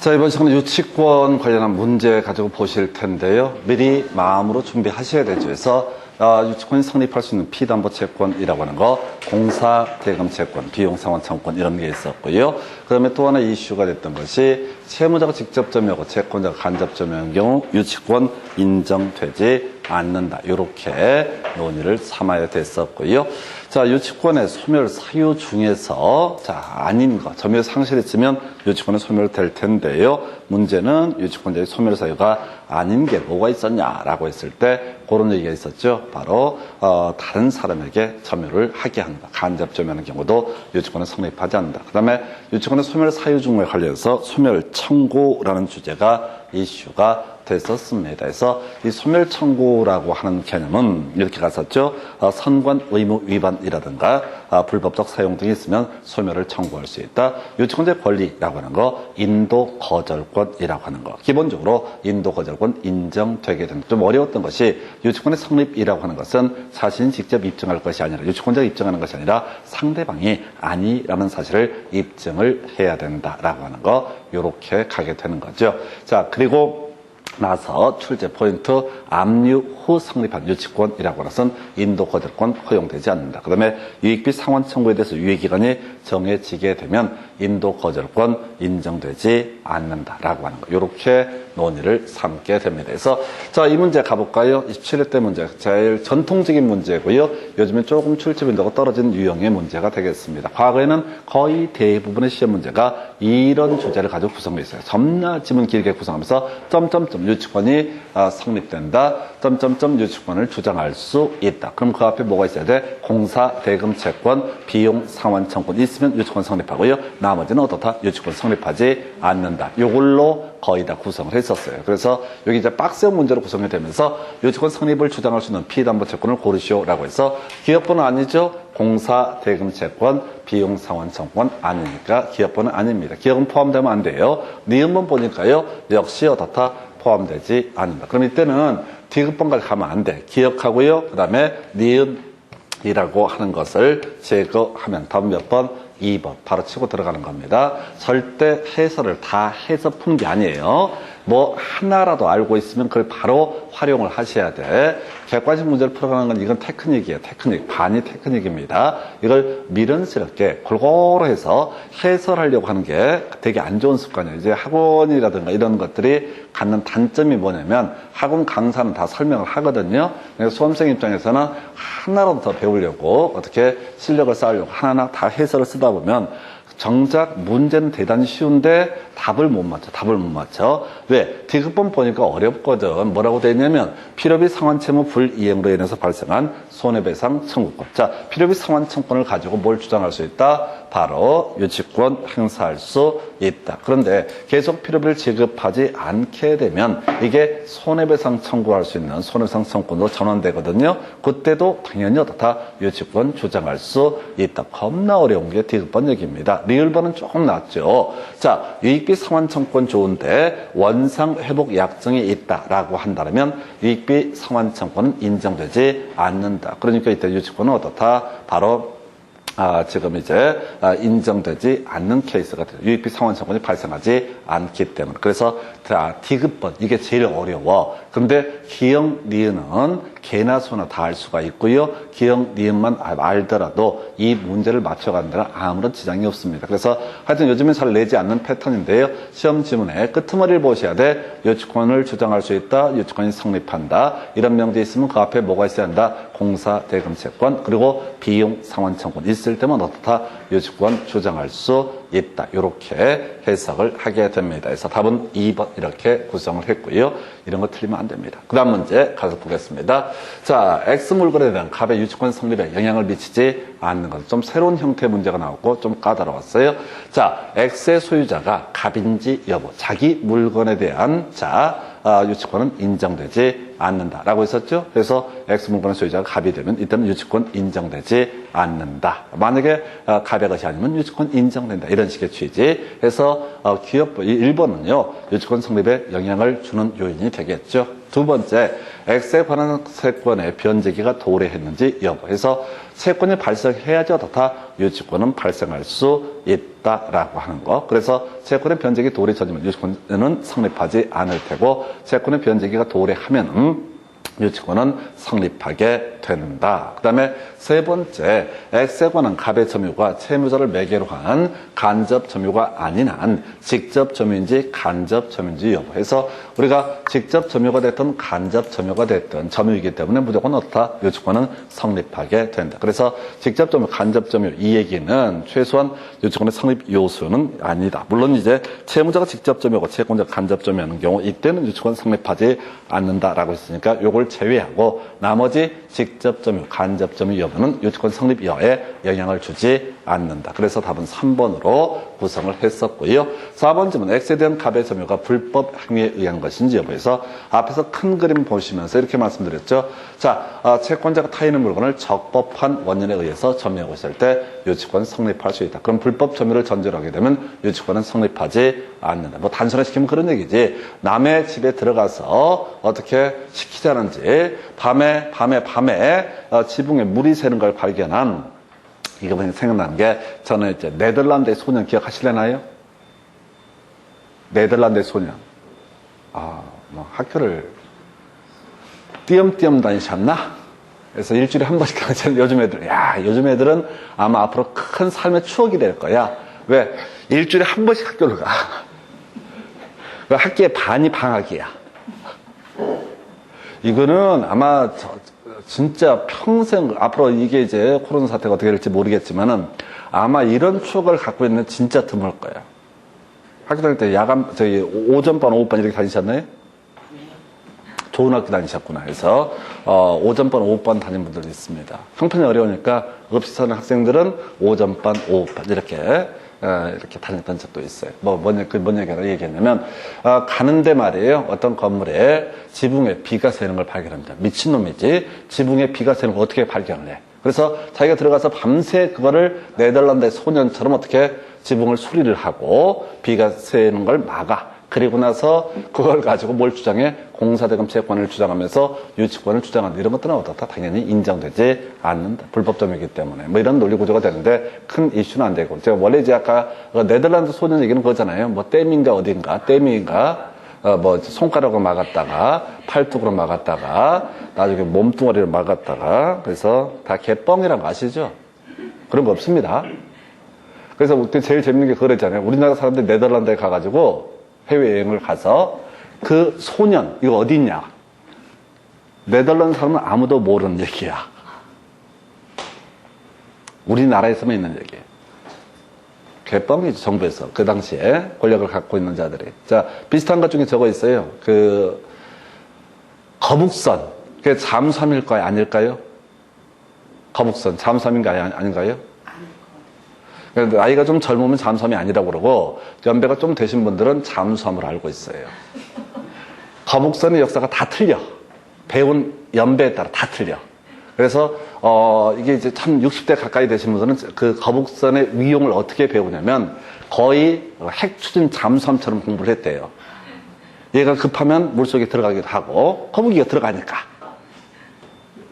자, 이번 시간에 유치권 관련한 문제 가지고 보실 텐데요. 미리 마음으로 준비하셔야 되죠. 그래서 유치권이 성립할 수 있는 피담보채권이라고 하는 거, 공사대금채권, 비용상환청권 이런 게 있었고요. 그 다음에 또 하나 이슈가 됐던 것이 채무자가 직접 점유하고 채권자가 간접 점유한 경우 유치권 인정되지 않는다. 이렇게 논의를 삼아야 됐었고요. 자, 유치권의 소멸 사유 중에서 아닌 거, 점유 상실이 있으면 유치권은 소멸될 텐데요. 문제는 유치권자의 소멸 사유가 아닌 게 뭐가 있었냐라고 했을 때 그런 얘기가 있었죠. 바로 다른 사람에게 점유를 하게 한다. 간접 점유하는 경우도 유치권은 성립하지 않는다. 그 다음에 유치권의 소멸 사유 중에 관련해서 소멸 청구라는 주제가 이슈가 됐었습니다. 그래서 이 소멸 청구라고 하는 개념은 이렇게 갔었죠. 선관 의무 위반이라든가 불법적 사용 등이 있으면 소멸을 청구할 수 있다. 유치권자의 권리라고 하는 거, 인도 거절권이라고 하는 거. 기본적으로 인도 거절권 인정되게 된다. 좀 어려웠던 것이 유치권의 성립이라고 하는 것은 자신이 직접 입증할 것이 아니라, 유치권자가 입증하는 것이 아니라 상대방이 아니라는 사실을 입증을 해야 된다라고 하는 거, 요렇게 가게 되는 거죠. 자, 그리고 나서 출제 포인트, 압류 후 성립한 유치권이라고 하는 것은 인도 거절권 허용되지 않는다. 그 다음에 유익비 상환 청구에 대해서 유예기간이 정해지게 되면 인도 거절권 인정되지 않는다라고 하는 거. 이렇게 논의를 삼게 됩니다. 그래서 자, 이 문제 가볼까요? 27회 문제. 제일 전통적인 문제고요. 요즘에 조금 출제 빈도가 떨어진 유형의 문제가 되겠습니다. 과거에는 거의 대부분의 시험 문제가 이런 주제를 가지고 구성되어 있어요. 점나 지문 길게 구성하면서 점점점 유치권이 성립된다. 점점점 유치권을 주장할 수 있다. 그럼 그 앞에 뭐가 있어야 돼? 공사, 대금, 채권, 비용, 상환, 청권 있으면 유치권 성립하고요. 나머지는 어떻다? 유치권 성립하지 않는다. 요걸로 거의 다 구성을 했었어요. 그래서 여기 이제 박스형 문제로 구성이 되면서 유치권 성립을 주장할 수 있는 피담보채권을 고르시오라고 해서 기업번호 아니죠? 공사, 대금, 채권, 비용, 상환, 청권 아니니까 기업번호 아닙니다. 기업은 포함되면 안 돼요. 니은번 보니까요. 역시 어떻다? 포함되지 않는다. 그럼 이때는 디귿번까지 가면 안 돼. 기억하고요. 그 다음에 니은이라고 하는 것을 제거하면 답은 몇 번? 2번. 바로 치고 들어가는 겁니다. 절대 해설을 다 해서 푸는 게 아니에요. 뭐 하나라도 알고 있으면 그걸 바로 활용을 하셔야 돼. 객관식 문제를 풀어가는 건 이건 테크닉이에요. 테크닉. 반이 테크닉입니다. 이걸 미련스럽게 골고루 해서 해설하려고 하는 게 되게 안 좋은 습관이에요. 이제 학원이라든가 이런 것들이 갖는 단점이 뭐냐면 학원 강사는 다 설명을 하거든요. 수험생 입장에서는 하나라도 더 배우려고 어떻게 실력을 쌓으려고 하나하나 다 해설을 쓰다 보면 정작 문제는 대단히 쉬운데 답을 못 맞춰. 왜? 디귿번 보니까 어렵거든. 뭐라고 되어 있냐면 필요비 상환채무 불이행으로 인해서 발생한 손해배상 청구권. 자, 필요비 상환청권을 가지고 뭘 주장할 수 있다? 바로 유치권 행사할 수 있다. 그런데 계속 필요비를 지급하지 않게 되면 이게 손해배상 청구할 수 있는 손해배상 청구권으로 전환되거든요. 그때도 당연히 어떻다? 유치권 주장할 수 있다. 겁나 어려운 게 디귿번 얘기입니다. 리을번은 조금 낫죠. 자, 유익비 상환청권 좋은데 원상 회복 약정이 있다라고 한다면 유익비 상환청권은 인정되지 않는다. 그러니까 이때 유치권은 어떻다? 바로 지금 이제 인정되지 않는 케이스가 돼요. 유익비 상환청권이 발생하지 않기 때문에. 그래서 디귿번 이게 제일 어려워. 근데 기역, 니은은 개나 소나 다 알 수가 있고요. 기역, 니은만 알더라도 이 문제를 맞춰가는 데는 아무런 지장이 없습니다. 그래서 하여튼 요즘엔 잘 내지 않는 패턴인데요. 시험 지문에 끄트머리를 보셔야 돼. 유치권을 주장할 수 있다. 유치권이 성립한다. 이런 명제 있으면 그 앞에 뭐가 있어야 한다? 공사, 대금, 채권, 그리고 비용, 상환, 청권 있을 때만 어떻다? 유치권 주장할 수 있다. 이렇게 해석을 하게 됩니다. 그래서 답은 2번 이렇게 구성을 했고요. 이런 거 틀리면 안 됩니다. 그 다음 문제 가서 보겠습니다. 자, X 물건에 대한 갑의 유치권 성립에 영향을 미치지 않는 것. 좀 새로운 형태의 문제가 나왔고 좀 까다로웠어요. 자, X의 소유자가 갑인지 여부, 자기 물건에 대한 유치권은 인정되지 않는다라고 했었죠. 그래서 X 물건의 소유자가 갑이 되면 이때는 유치권 인정되지 않는다. 만약에 갑의 것이 아니면 유치권 인정된다. 이런 식의 취지. 해서 기업부 1번은요. 유치권 성립에 영향을 주는 요인이 되겠죠. 두 번째, X에 관한 채권의 변제기가 도래했는지 여부 해서 채권이 발생해야지 어떻다? 유치권은 발생할 수 있다라고 하는 거. 그래서 채권의 변제기 도래 전이면 유치권은 성립하지 않을 테고 채권의 변제기가 도래하면 유치권은 성립하게 된다. 그 다음에 세 번째, X에 관한 갑의 점유가 채무자를 매개로 한 간접 점유가 아닌 한 직접 점유인지 간접 점유인지 여부해서 우리가 직접 점유가 됐든 간접 점유가 됐든 점유이기 때문에 무조건 어떻다? 유치권은 성립하게 된다. 그래서 직접 점유, 간접 점유 이 얘기는 최소한 유치권의 성립 요소는 아니다. 물론 이제 채무자가 직접 점유하고 채권자가 간접 점유하는 경우 이때는 유치권 성립하지 않는다라고 했으니까 요걸 제외하고 나머지 직접 점유, 간접 점유 여부는 유치권 성립 여에 영향을 주지 않는다. 그래서 답은 3번으로 구성을 했었고요. 4번 질문, X에 대한 갑의 점유가 불법 행위에 의한 것인지 여부에서 앞에서 큰 그림 보시면서 이렇게 말씀드렸죠. 자, 채권자가 타인의 물건을 적법한 원인에 의해서 점유하고 있을 때 유치권 성립할 수 있다. 그럼 불법 점유를 전제로 하게 되면 유치권은 성립하지 않는다. 뭐 단순화시키면 그런 얘기지. 남의 집에 들어가서 어떻게 시키자는지 밤에 지붕에 물이 새는 걸 발견한 이거 보니 생각나는 게 저는 이제 네덜란드의 소년 기억하시려나요? 네덜란드의 소년. 뭐 학교를 띄엄띄엄 다니셨나? 그래서 일주일에 한 번씩 가는 요즘 애들은 아마 앞으로 큰 삶의 추억이 될 거야. 왜? 일주일에 한 번씩 학교를 가. 왜? 학교의 반이 방학이야. 이거는 아마 진짜 평생 앞으로 이게 이제 코로나 사태가 어떻게 될지 모르겠지만은 아마 이런 추억을 갖고 있는 진짜 드물 거예요. 학교 다닐 때 오전반, 오후반 이렇게 다니셨나요? 좋은 학교 다니셨구나 해서 오전반, 오후반 다닌 분들도 있습니다. 형편이 어려우니까 없이 사는 학생들은 오전반, 오후반 이렇게 다녔던 적도 있어요. 뭔 얘기를 얘기했냐면, 가는데 말이에요. 어떤 건물에 지붕에 비가 새는 걸 발견합니다. 미친놈이지. 지붕에 비가 새는 걸 어떻게 발견을 해. 그래서 자기가 들어가서 밤새 그거를 네덜란드의 소년처럼 어떻게 지붕을 수리를 하고 비가 새는 걸 막아. 그리고 나서 그걸 가지고 뭘 주장해? 공사대금 채권을 주장하면서 유치권을 주장한다. 이런 것들은 어떻다? 당연히 인정되지 않는다. 불법점이기 때문에. 뭐 이런 논리 구조가 되는데 큰 이슈는 안 되고. 제가 원래 이제 아까 네덜란드 소년 얘기는 그거잖아요. 뭐 댐인가 어딘가, 댐인가, 손가락으로 막았다가, 팔뚝으로 막았다가, 나중에 몸뚱아리로 막았다가, 그래서 다 개뻥이라는 거 아시죠? 그런 거 없습니다. 그래서 제일 재밌는 게 그거잖아요. 우리나라 사람들이 네덜란드에 가가지고 해외여행을 가서 그 소년, 이거 어디 있냐? 네덜란드 사람은 아무도 모르는 얘기야. 우리나라에서만 있는 얘기예요. 개뻥이죠, 정부에서. 그 당시에 권력을 갖고 있는 자들이. 자, 비슷한 것 중에 저거 있어요. 거북선. 그게 잠수함일까요? 아닐까요? 거북선. 잠수함인가요? 아닌가요? 나이가 좀 젊으면 잠수함이 아니라고 그러고 연배가 좀 되신 분들은 잠수함을 알고 있어요. 거북선의 역사가 다 틀려. 배운 연배에 따라 다 틀려. 그래서 이게 이제 참 60대 가까이 되신 분들은 그 거북선의 위용을 어떻게 배우냐면 거의 핵 추진 잠수함처럼 공부를 했대요. 얘가 급하면 물속에 들어가기도 하고 거북이가 들어가니까.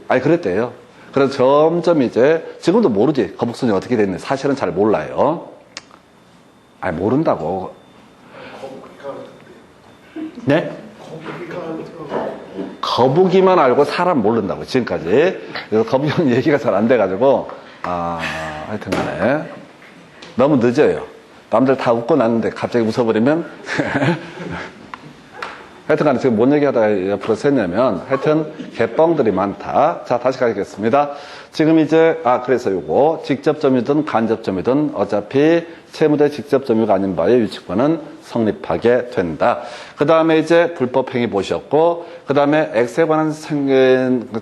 그랬대요. 그래서 점점 이제 지금도 모르지. 거북선이 어떻게 됐는지 사실은 잘 몰라요. 모른다고. 네? 거북이만 알고 사람 모른다고 지금까지. 그래서 거북이는 얘기가 잘 안 돼가지고 하여튼간에 너무 늦어요. 남들 다 웃고 났는데 갑자기 웃어버리면 하여튼간에 지금 뭔 얘기하다가 옆으로 샜냐면 하여튼 개뻥들이 많다. 자, 다시 가겠습니다. 지금 이제 그래서 요거 직접 점유든 간접 점유든 어차피 채무자의 직접 점유가 아닌 바에 유치권은 성립하게 된다. 그 다음에 이제 불법 행위 보셨고, 그 다음에 X에 관한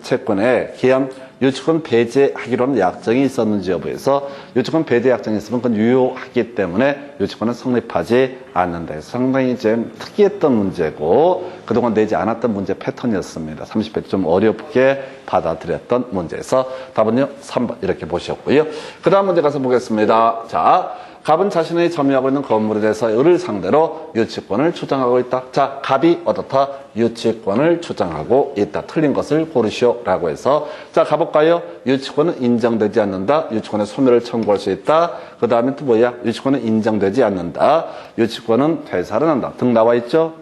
채권에 기한 유치권 배제하기로 하는 약정이 있었는지 여부에서 유치권 배제 약정이 있으면 그건 유효하기 때문에 유치권은 성립하지 않는다. 그래서 상당히 이제 특이했던 문제고 그동안 내지 않았던 문제 패턴이었습니다. 30회 좀 어렵게 받아들였던 문제에서 답은요 3번 이렇게 보셨고요. 그 다음 문제 가서 보겠습니다. 자, 갑은 자신이 점유하고 있는 건물에 대해서 을을 상대로 유치권을 주장하고 있다. 자, 갑이 어떻다? 유치권을 주장하고 있다. 틀린 것을 고르시오라고 해서 자, 가볼까요? 유치권은 인정되지 않는다. 유치권의 소멸을 청구할 수 있다. 그 다음에 또 뭐야? 유치권은 인정되지 않는다. 유치권은 되살아난다. 등 나와 있죠?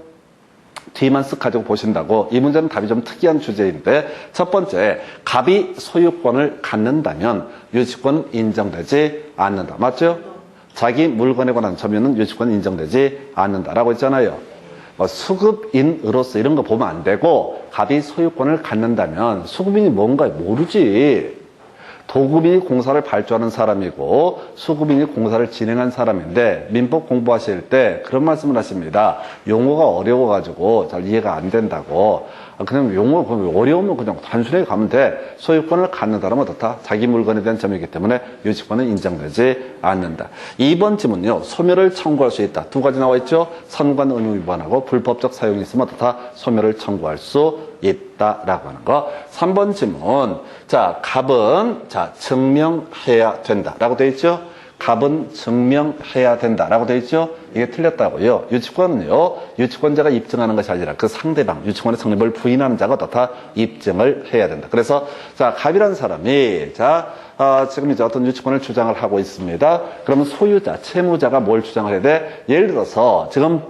뒤만 쓱 가지고 보신다고. 이 문제는 답이 좀 특이한 주제인데 첫 번째, 갑이 소유권을 갖는다면 유치권은 인정되지 않는다. 맞죠? 자기 물건에 관한 점유는 유치권은 인정되지 않는다라고 했잖아요. 수급인으로서 이런 거 보면 안 되고 갑이 소유권을 갖는다면 수급인이 뭔가 모르지. 도급인이 공사를 발주하는 사람이고 수급인이 공사를 진행한 사람인데 민법 공부하실 때 그런 말씀을 하십니다. 용어가 어려워가지고 잘 이해가 안 된다고. 그냥 용어 어려우면 그냥 단순하게 가면 돼. 소유권을 갖는다면 어떻다? 자기 물건에 대한 점이기 때문에 유치권은 인정되지 않는다. 2번 질문요. 소멸을 청구할 수 있다. 두 가지 나와 있죠. 선관 의무 위반하고 불법적 사용이 있으면 어떻다? 소멸을 청구할 수 있다라고 하는 거. 3번 질문. 자, 갑은 자 증명해야 된다라고 되어 있죠. 갑은 증명해야 된다라고 되어 있죠. 이게 틀렸다고요. 유치권은요, 유치권자가 입증하는 것이 아니라 그 상대방, 유치권의 성립을 부인하는 자가 어떻다? 입증을 해야 된다. 그래서 자, 갑이라는 사람이 자 지금 이제 어떤 유치권을 주장을 하고 있습니다. 그러면 소유자, 채무자가 뭘 주장을 해야 돼? 예를 들어서 지금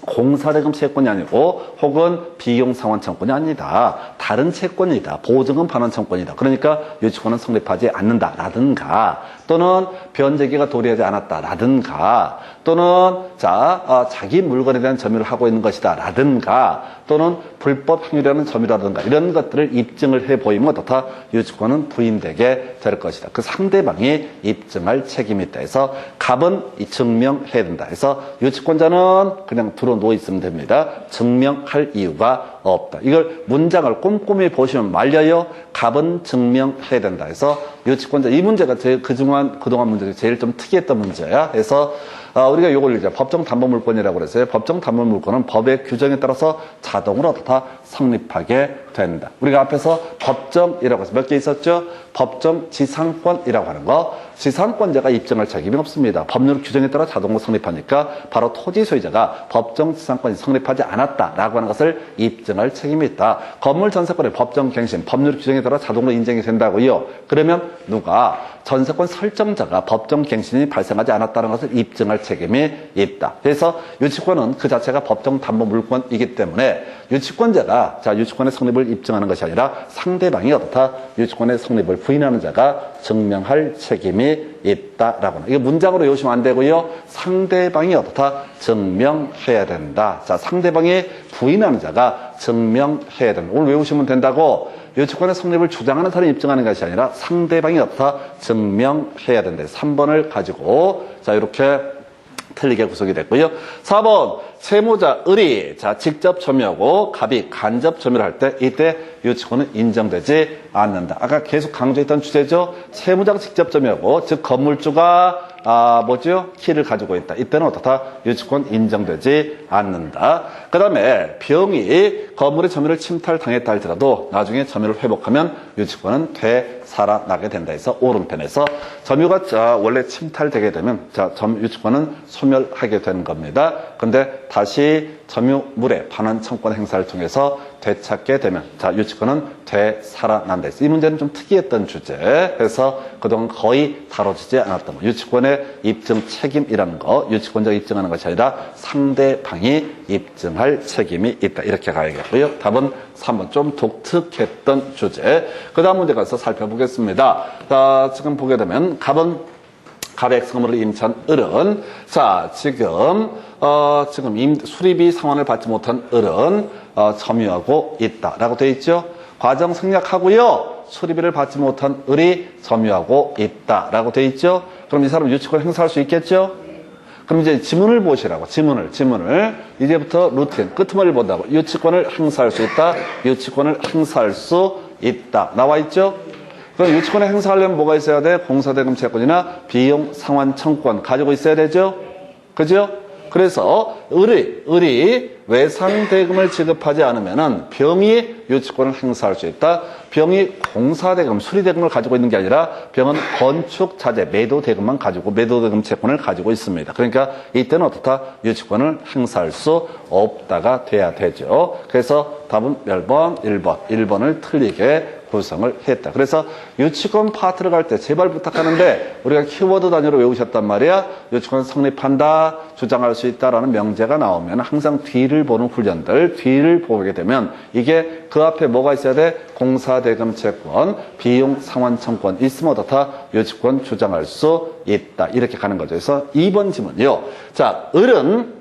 공사대금 채권이 아니고 혹은 비용상환청권이 아니다. 다른 채권이다. 보증금 반환청권이다. 그러니까 유치권은 성립하지 않는다라든가 또는 변제기가 도래하지 않았다라든가 또는 자기 물건에 대한 점유를 하고 있는 것이다라든가 또는 불법 행위라는 점유라든가 이런 것들을 입증을 해 보이면 어떻다? 유치권은 부인되게 될 것이다. 그 상대방이 입증할 책임이 있다 해서 갑은 증명해야 된다 해서 유치권자는 그냥 들어놓여 있으면 됩니다. 증명할 이유가 없다. 이걸 문장을 꼼꼼히 보시면 말려요. 갑은 증명해야 된다 해서 유치권자 이 문제가 그동안 문제 중에 제일 좀 특이했던 문제야. 그래서 우리가 이걸 이제 법정 담보 물권이라고 그랬어요. 법정 담보 물권은 법의 규정에 따라서 자동으로 어떻다? 성립하게 된다. 우리가 앞에서 법정이라고 해서 몇 개 있었죠? 법정 지상권이라고 하는 거. 지상권자가 입증할 책임이 없습니다. 법률 규정에 따라 자동으로 성립하니까 바로 토지 소유자가 법정 지상권이 성립하지 않았다라고 하는 것을 입증할 책임이 있다. 건물 전세권의 법정 갱신, 법률 규정에 따라 자동으로 인정이 된다고요. 그러면 누가 전세권 설정자가 법정 갱신이 발생하지 않았다는 것을 입증할 책임이 있다. 그래서 유치권은 그 자체가 법정 담보 물권이기 때문에 유치권자가 유치권의 성립을 입증하는 것이 아니라 상대방이 어떻다? 유치권의 성립을 부인하는 자가 증명할 책임이 있다라고 하는. 이게 문장으로 외우시면 안 되고요. 상대방이 어떻다? 증명해야 된다. 자, 상대방이 부인하는 자가 증명해야 된다. 오늘 외우시면 된다고. 유치권의 성립을 주장하는 사람이 입증하는 것이 아니라 상대방이 어떻다? 증명해야 된다. 3번을 가지고 이렇게 틀리게 구성이 됐고요. 4번 채무자 을이 직접 점유하고 갑이 간접 점유를 할 때 이때 유치권은 인정되지 않는다. 아까 계속 강조했던 주제죠. 채무자가 직접 점유하고 즉 건물주가 키를 가지고 있다. 이때는 어떻다? 유치권 인정되지 않는다. 그 다음에 병이 건물의 점유를 침탈당했다 할지라도 나중에 점유를 회복하면 유치권은 되살아나게 된다 해서 오른편에서 점유가 원래 침탈되게 되면 유치권은 소멸하게 되는 겁니다. 근데 다시 점유물의 반환 청권 행사를 통해서 되찾게 되면 유치권은 되살아난다. 이 문제는 좀 특이했던 주제. 그래서 그동안 거의 다뤄지지 않았던 거. 유치권의 입증 책임이라는 거, 유치권자가 입증하는 것이 아니라 상대방이 입증할 책임이 있다. 이렇게 가야겠고요. 답은 3번 좀 독특했던 주제. 그 다음 문제 가서 살펴보겠습니다. 지금 보게 되면 갑의 X금을 임차한 을은 지금 수리비 상환을 받지 못한 을은 점유하고 있다라고 되어 있죠. 과정 생략하고요. 수리비를 받지 못한 을이 점유하고 있다라고 되어 있죠. 그럼 이 사람 유치권 행사할 수 있겠죠? 그럼 이제 지문을 보시라고. 지문을 이제부터 루틴 끄트머리를 본다고. 유치권을 행사할 수 있다. 유치권을 행사할 수 있다. 나와 있죠? 그럼 유치권을 행사하려면 뭐가 있어야 돼? 공사대금 채권이나 비용 상환 청권 가지고 있어야 되죠? 그죠? 그래서 을이 외상대금을 지급하지 않으면은 병이 유치권을 행사할 수 있다. 병이 공사대금, 수리대금을 가지고 있는 게 아니라 병은 건축자재, 매도대금만 가지고 매도대금 채권을 가지고 있습니다. 그러니까 이때는 어떻다? 유치권을 행사할 수 없다가 돼야 되죠. 그래서 답은 몇 번? 1번. 1번을 틀리게 구성을 했다. 그래서 유치권 파트를 갈 때 제발 부탁하는데 우리가 키워드 단위로 외우셨단 말이야. 유치권 성립한다, 주장할 수 있다라는 명제가 나오면 항상 뒤를 보는 훈련들, 뒤를 보게 되면 이게 그 앞에 뭐가 있어야 돼? 공사대금 채권, 비용 상환청권 있으면 어떻다? 유치권 주장할 수 있다. 이렇게 가는 거죠. 그래서 2번 지문이요. 자, 을은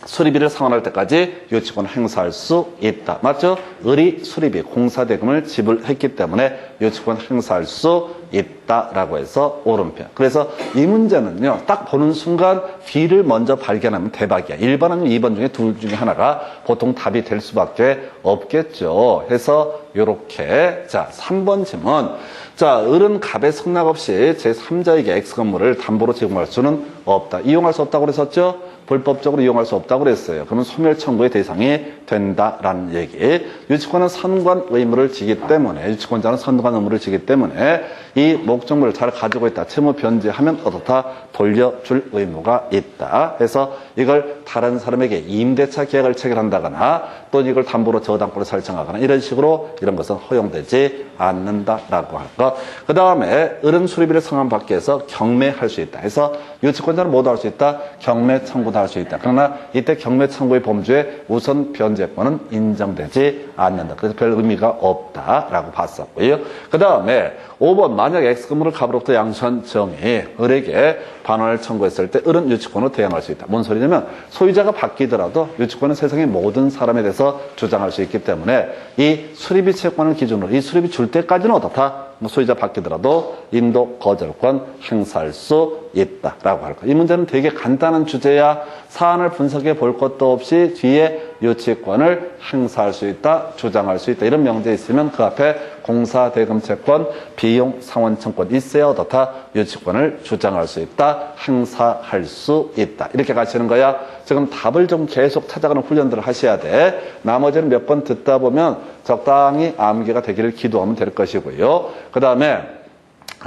수리비를 상환할 때까지 유치권을 행사할 수 있다. 맞죠? 을이 수리비, 공사대금을 지불했기 때문에 유치권 행사할 수 있다라고 해서 오른편. 그래서 이 문제는요, 딱 보는 순간 뒤를 먼저 발견하면 대박이야. 1번 아니면 2번 중에 둘 중에 하나가 보통 답이 될 수밖에 없겠죠. 해서 요렇게. 자, 3번 질문. 자, 을은 갑의 승낙 없이 제3자에게 X 건물을 담보로 제공할 수는 없다. 이용할 수 없다고 그랬었죠? 불법적으로 이용할 수 없다고 그랬어요. 그러면 소멸 청구의 대상이 된다라는 얘기. 유치권은 선관 의무를 지기 때문에, 유치권자는 선관 의무를 지기 때문에 이 목적물을 잘 가지고 있다. 채무 변제하면 어떻다? 돌려줄 의무가 있다. 해서 이걸 다른 사람에게 임대차 계약을 체결한다거나 또는 이걸 담보로 저당권을 설정하거나 이런 식으로 이런 것은 허용되지 않는다라고 할 것. 그 다음에 을은 수리비를 상환받기 위해서 경매할 수 있다. 해서 유치권자는 뭐도 할 수 있다? 경매 청구도 할 수 있다. 그러나 이때 경매 청구의 범주에 우선 변제권은 인정되지 않는다. 그래서 별 의미가 없다라고 봤었고요. 그 다음에 5번 만약 X건물을 갑으로부터 양수한 정이 을에게 반환을 청구했을 때 을은 유치권으로 대항할 수 있다. 뭔 소리냐면 소유자가 바뀌더라도 유치권은 세상의 모든 사람에 대해서 주장할 수 있기 때문에 이 수리비 채권을 기준으로 이 수리비 줄 때까지는 어떻다? 소유자 바뀌더라도 인도 거절권 행사할 수 있다라고 할 거야. 이 문제는 되게 간단한 주제야. 사안을 분석해 볼 것도 없이 뒤에 유치권을 행사할 수 있다, 주장할 수 있다 이런 명제 있으면 그 앞에 공사대금 채권, 비용 상환청권 있어야 어떻다? 유치권을 주장할 수 있다, 행사할 수 있다. 이렇게 가시는 거야. 지금 답을 좀 계속 찾아가는 훈련들을 하셔야 돼. 나머지는 몇 번 듣다 보면 적당히 암기가 되기를 기도하면 될 것이고요. 그 다음에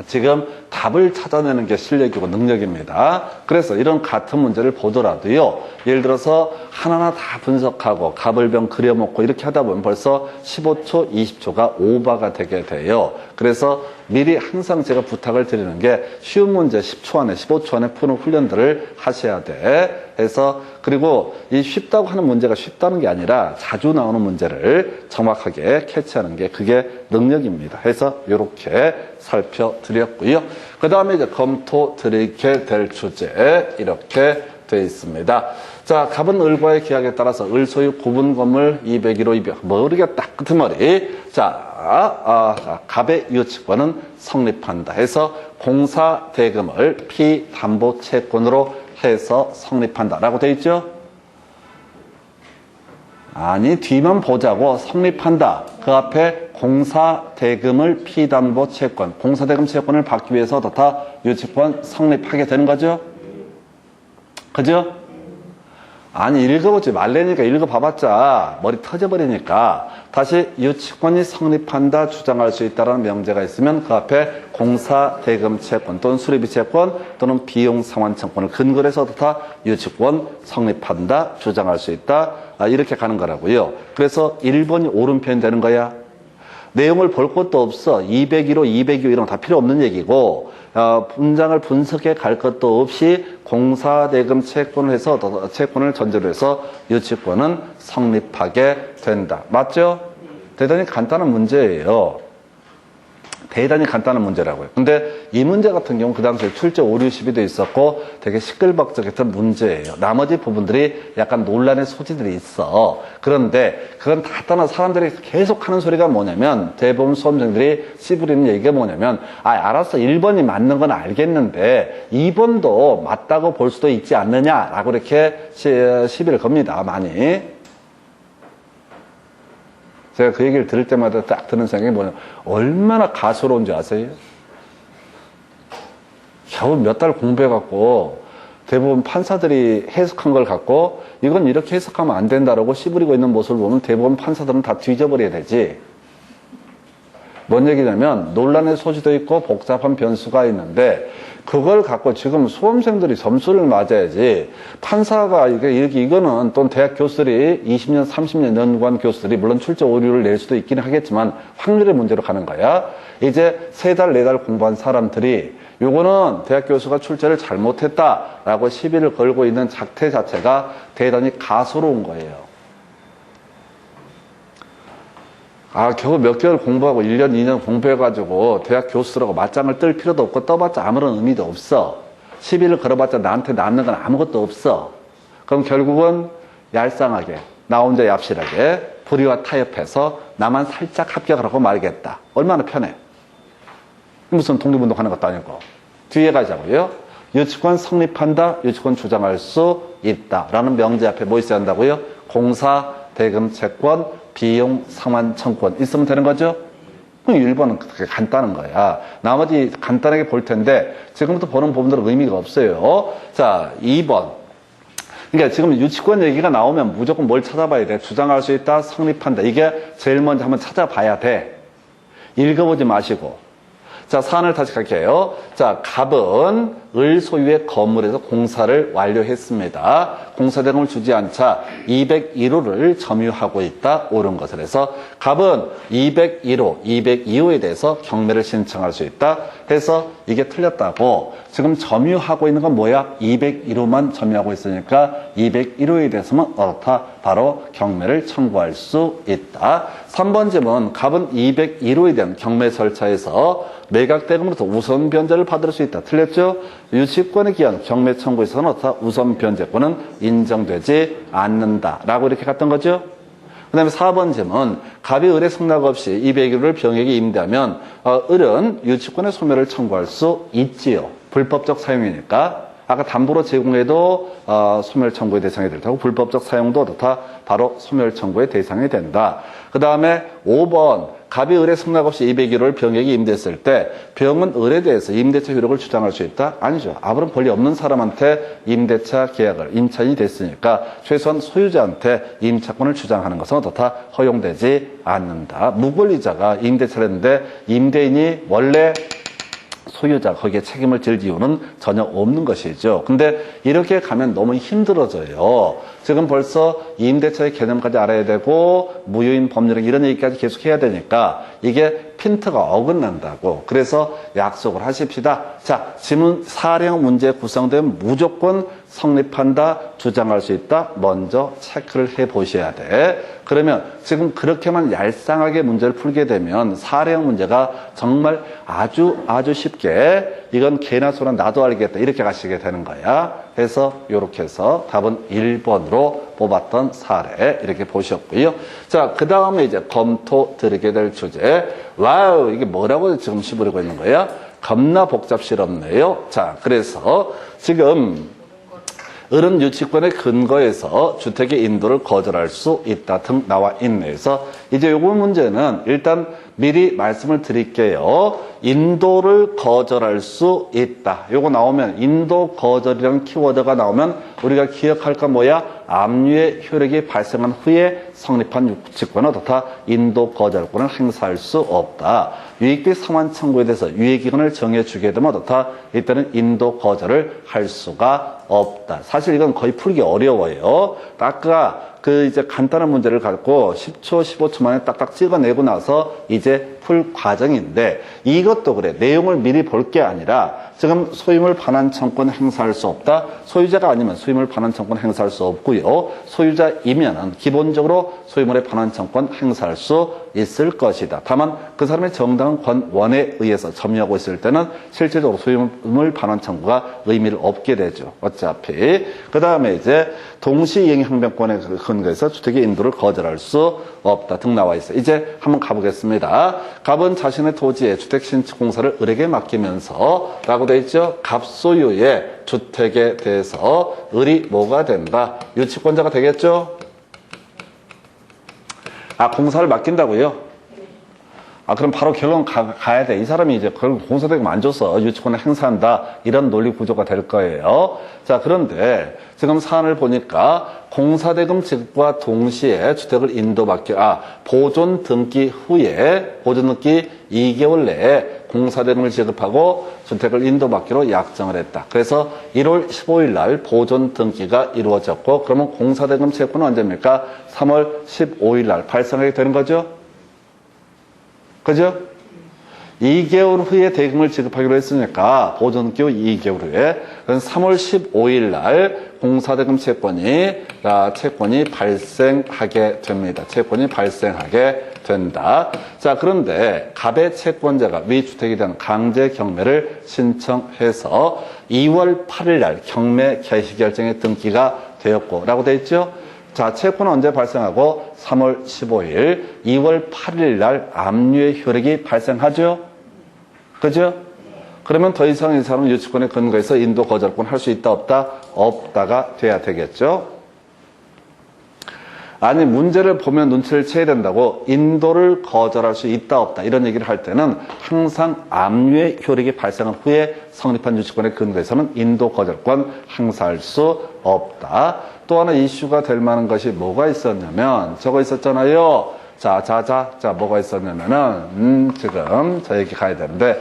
지금 답을 찾아내는 게 실력이고 능력입니다. 그래서 이런 같은 문제를 보더라도요, 예를 들어서 하나하나 다 분석하고 가불병 그려먹고 이렇게 하다 보면 벌써 15초, 20초가 오버가 되게 돼요. 그래서 미리 항상 제가 부탁을 드리는 게 쉬운 문제 10초 안에, 15초 안에 푸는 훈련들을 하셔야 돼. 해서 그리고 이 쉽다고 하는 문제가 쉽다는 게 아니라 자주 나오는 문제를 정확하게 캐치하는 게 그게 능력입니다. 해서 이렇게 살펴드렸고요. 그 다음에 이제 검토 드리게 될 주제 이렇게 되어 있습니다. 자, 갑은 을과의 계약에 따라서 을 소유 구분 건물 201호 200 모르겠다 끄트머리. 자, 갑의 유치권은 성립한다 해서 공사 대금을 피담보 채권으로 해서 성립한다라고 되어 있죠? 아니, 뒤만 보자고. 성립한다. 그 앞에 공사대금을 피담보 채권, 공사대금 채권을 받기 위해서 어떻다? 유치권 성립하게 되는 거죠? 그죠? 아니, 읽어보지 말래니까 읽어봐봤자 머리 터져버리니까 다시 유치권이 성립한다, 주장할 수 있다는 명제가 있으면 그 앞에 공사대금 채권 또는 수리비 채권 또는 비용 상환청권을 근거로 해서 어떻다? 유치권 성립한다, 주장할 수 있다. 이렇게 가는 거라고요. 그래서 1번이 오른편이 되는 거야. 내용을 볼 것도 없어. 201호, 202호 이런 거 다 필요 없는 얘기고 문장을 분석해 갈 것도 없이 공사대금 채권을 해서 채권을 전제로 해서 유치권은 성립하게 된다. 맞죠? 대단히 간단한 문제예요. 대단히 간단한 문제라고요. 근데 이 문제 같은 경우 그 당시에 출제 오류 시비도 있었고 되게 시끌벅적했던 문제예요. 나머지 부분들이 약간 논란의 소지들이 있어. 그런데 그건 다 떠나 사람들이 계속 하는 소리가 뭐냐면 대부분 수험생들이 씨부리는 얘기가 뭐냐면 알았어 1번이 맞는 건 알겠는데 2번도 맞다고 볼 수도 있지 않느냐라고 이렇게 시비를 겁니다. 많이. 제가 그 얘기를 들을 때마다 딱 드는 생각이 뭐냐면 얼마나 가소로운지 아세요? 겨우 몇 달 공부해갖고 대부분 판사들이 해석한 걸 갖고 이건 이렇게 해석하면 안 된다라고 씨부리고 있는 모습을 보면 대부분 판사들은 다 뒤져버려야 되지. 뭔 얘기냐면 논란의 소지도 있고 복잡한 변수가 있는데 그걸 갖고 지금 수험생들이 점수를 맞아야지 판사가 이거는 또 대학 교수들이 20년, 30년 연구한 교수들이 물론 출제 오류를 낼 수도 있긴 하겠지만 확률의 문제로 가는 거야. 이제 3달, 4달 공부한 사람들이 요거는 대학 교수가 출제를 잘못했다라고 시비를 걸고 있는 작태 자체가 대단히 가소로운 거예요. 겨우 몇 개월 공부하고 1년, 2년 공부해가지고 대학 교수라고 맞짱을 뜰 필요도 없고 떠봤자 아무런 의미도 없어. 시비를 걸어봤자 나한테 남는 건 아무것도 없어. 그럼 결국은 얄쌍하게, 나 혼자 얍실하게 불의와 타협해서 나만 살짝 합격을 하고 말겠다. 얼마나 편해. 무슨 독립운동하는 것도 아니고. 뒤에 가자고요. 유치권 성립한다, 유치권 주장할 수 있다 라는 명제 앞에 뭐 있어야 한다고요? 공사, 대금, 채권, 비용, 상환, 청권 있으면 되는 거죠? 1번은 그렇게 간단한 거야. 나머지 간단하게 볼 텐데 지금부터 보는 부분들은 의미가 없어요. 자, 2번. 그러니까 지금 유치권 얘기가 나오면 무조건 뭘 찾아봐야 돼? 주장할 수 있다, 성립한다. 이게 제일 먼저 한번 찾아봐야 돼. 읽어보지 마시고. 자, 사안을 다시 갈게요. 자, 갑은 을 소유의 건물에서 공사를 완료했습니다. 공사대금을 주지 않자 201호를 점유하고 있다. 옳은 것을 해서 갑은 201호, 202호에 대해서 경매를 신청할 수 있다. 해서 이게 틀렸다고. 지금 점유하고 있는 건 뭐야? 201호만 점유하고 있으니까 201호에 대해서는 어떻다? 바로 경매를 청구할 수 있다. 3번 질문, 갑은 201호에 대한 경매 절차에서 매각대금으로부터 우선 변제를 받을 수 있다. 틀렸죠? 유치권에 기한 경매 청구에서는 어떻다? 우선 변제권은 인정되지 않는다. 라고 이렇게 갔던 거죠? 그 다음에 4번 질문, 갑이 을의 승낙 없이 201호를 병에게 임대하면 을은 유치권의 소멸을 청구할 수 있지요. 불법적 사용이니까. 아까 담보로 제공해도 소멸 청구의 대상이 될 테고 불법적 사용도 어떻다? 바로 소멸 청구의 대상이 된다. 그 다음에 5번, 갑이 을의 승낙 없이 201호를 병에게 임대했을 때 병은 을에 대해서 임대차 효력을 주장할 수 있다? 아니죠. 아무런 권리 없는 사람한테 임대차 계약을 임차인이 됐으니까 최소한 소유자한테 임차권을 주장하는 것은 어떻다? 허용되지 않는다. 무권리자가 임대차를 했는데 임대인이 원래 소유자 거기에 책임을 질 이유는 전혀 없는 것이죠. 근데 이렇게 가면 너무 힘들어져요. 지금 벌써 임대차의 개념까지 알아야 되고 무효인 법률 이런 얘기까지 계속 해야 되니까 이게 핀트가 어긋난다고. 그래서 약속을 하십시다. 자, 지문 사령 문제 구성되면 무조건 성립한다, 주장할 수 있다. 먼저 체크를 해 보셔야 돼. 그러면 지금 그렇게만 얄쌍하게 문제를 풀게 되면 사령 문제가 정말 아주 쉽게 이건 개나 소나 나도 알겠다 이렇게 가시게 되는 거야. 그래서 이렇게 해서 답은 1번으로 뽑았던 사례 이렇게 보셨고요. 자, 그 다음에 이제 검토 드리게 될 주제. 와우, 이게 뭐라고 지금 씹으려고 있는 거야? 겁나 복잡스럽네요. 자, 그래서 지금 을은 유치권의 근거에서 주택의 인도를 거절할 수 있다 등 나와 있네. 그래서 이제 요거 문제는 일단 미리 말씀을 드릴게요. 인도를 거절할 수 있다. 요거 나오면 인도 거절이라는 키워드가 나오면 우리가 기억할 건 뭐야? 압류의 효력이 발생한 후에 성립한 유치권은 어떻다? 인도 거절권을 행사할 수 없다. 유익비 상환 청구에 대해서 유예기간을 정해주게 되면 어떻다? 이때는 인도 거절을 할 수가 없다. 사실 이건 거의 풀기 어려워요. 아까 이제 간단한 문제를 갖고 10초, 15초 만에 딱딱 찍어내고 나서 이제 풀 과정인데 이것도 그래. 내용을 미리 볼 게 아니라 지금 소유물 반환 청구권 행사할 수 없다. 소유자가 아니면 소유물 반환 청구권 행사할 수 없고요. 소유자이면은 기본적으로 소유물의 반환 청구권 행사할 수 있을 것이다. 다만 그 사람의 정당한 권원에 의해서 점유하고 있을 때는 실질적으로 소유물 반환 청구가 의미를 얻게 되죠. 어차피. 그 다음에 이제 동시이행항변권에 근거해서 주택의 인도를 거절할 수 없다 등 나와 있어요. 이제 한번 가보겠습니다. 갑은 자신의 토지에 주택 신축 공사를 을에게 맡기면서 라고 되어 있죠. 갑 소유의 주택에 대해서 을이 뭐가 된다? 유치권자가 되겠죠? 공사를 맡긴다고요? 그럼 바로 결론 가야 돼. 이 사람이 이제 그걸 공사대금 안 줘서 유치권을 행사한다. 이런 논리 구조가 될 거예요. 자, 그런데 지금 사안을 보니까 공사대금 지급과 동시에 주택을 보존 등기 후에, 보존 등기 2개월 내에 공사대금을 지급하고 주택을 인도받기로 약정을 했다. 그래서 1월 15일 날 보존 등기가 이루어졌고, 그러면 공사대금 채권은 언제입니까? 3월 15일 날 발생하게 되는 거죠? 그죠? 2개월 후에 대금을 지급하기로 했으니까 보존기 후 2개월 후에 3월 15일 날 공사대금 채권이 발생하게 됩니다. 채권이 발생하게 된다. 자, 그런데 갑의 채권자가 위 주택에 대한 강제 경매를 신청해서 2월 8일 날 경매 개시 결정의 등기가 되었고 라고 돼 있죠? 자, 채권은 언제 발생하고 3월 15일, 2월 8일 날 압류의 효력이 발생하죠? 그죠? 그러면 더 이상 이 사람은 유치권에 근거해서 인도 거절권 할 수 있다, 없다? 없다가 돼야 되겠죠? 아니, 문제를 보면 눈치를 채야 된다고 인도를 거절할 수 있다, 없다 이런 얘기를 할 때는 항상 압류의 효력이 발생한 후에 성립한 유치권에 근거해서는 인도 거절권 행사할 수 없다. 또 하나 이슈가 될 만한 것이 뭐가 있었냐면 저거 있었잖아요. 자, 뭐가 있었냐면은 지금 저 얘기 가야 되는데